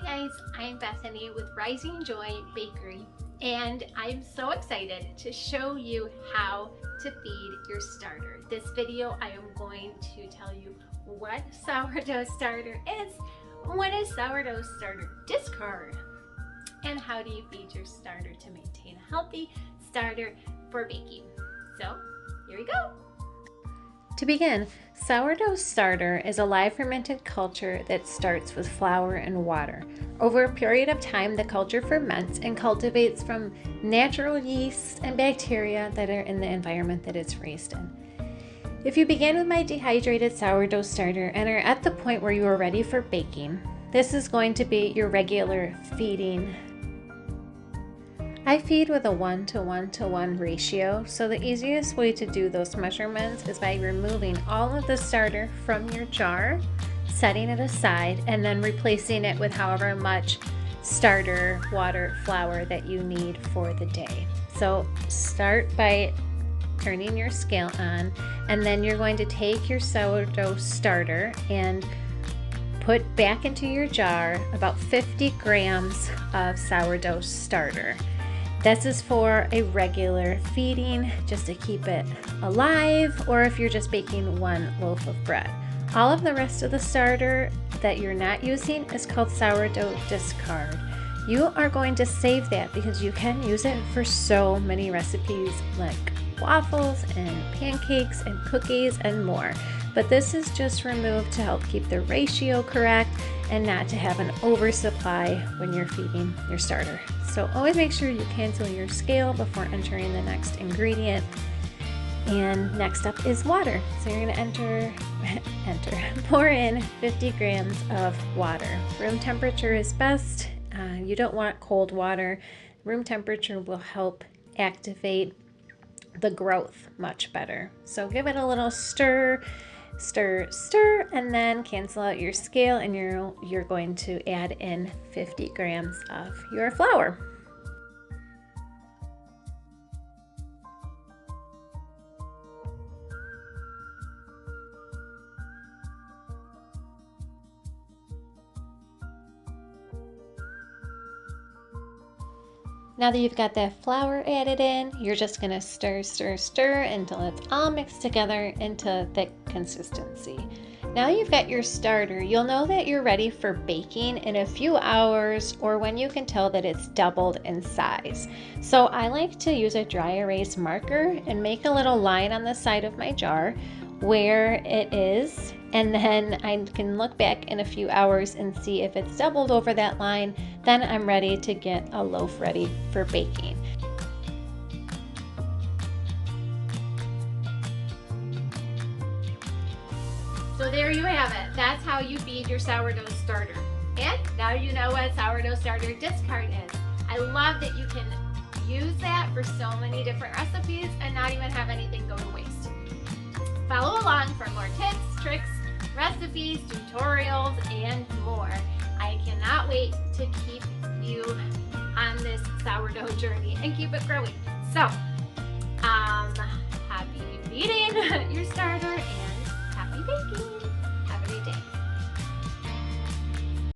guys, I'm Bethany with Rising Joy Bakery, and I'm so excited to show you how to feed your starter. This video I am going to tell you what sourdough starter is, what is sourdough starter discard, and how do you feed your starter to maintain a healthy starter for baking. So here we go. To begin, sourdough starter is a live fermented culture that starts with flour and water. Over a period of time, the culture ferments and cultivates from natural yeasts and bacteria that are in the environment that it's raised in. If you begin with my dehydrated sourdough starter and are at the point where you are ready for baking, this is going to be your regular feeding. I feed with a 1:1:1 ratio, so the easiest way to do those measurements is by removing all of the starter from your jar, setting it aside, and then replacing it with however much starter, water, flour that you need for the day. So start by turning your scale on, and then you're going to take your sourdough starter and put back into your jar about 50 grams of sourdough starter. This is for a regular feeding, just to keep it alive, or if you're just baking one loaf of bread. All of the rest of the starter that you're not using is called sourdough discard. You are going to save that because you can use it for so many recipes like waffles and pancakes and cookies and more. But this is just removed to help keep the ratio correct and not to have an oversupply when you're feeding your starter. So always make sure you cancel your scale before entering the next ingredient. And next up is water. So you're gonna pour in 50 grams of water. Room temperature is best. You don't want cold water. Room temperature will help activate the growth much better. So give it a little stir, and then cancel out your scale, and you're going to add in 50 grams of your flour. Now that you've got that flour added in, you're just gonna stir until it's all mixed together into thick consistency. Now you've got your starter, you'll know that you're ready for baking in a few hours or when you can tell that it's doubled in size. So I like to use a dry erase marker and make a little line on the side of my jar where it is, and then I can look back in a few hours and see if it's doubled over that line. Then I'm ready to get a loaf ready for baking. So there you have it. That's how you feed your sourdough starter. And now you know what sourdough starter discard is. I love that you can use that for so many different recipes and not even have anything go to waste. Follow along for more tips, tricks, recipes, tutorials, and more. I cannot wait to keep you on this sourdough journey and keep it growing. So, happy feeding your starter and happy baking.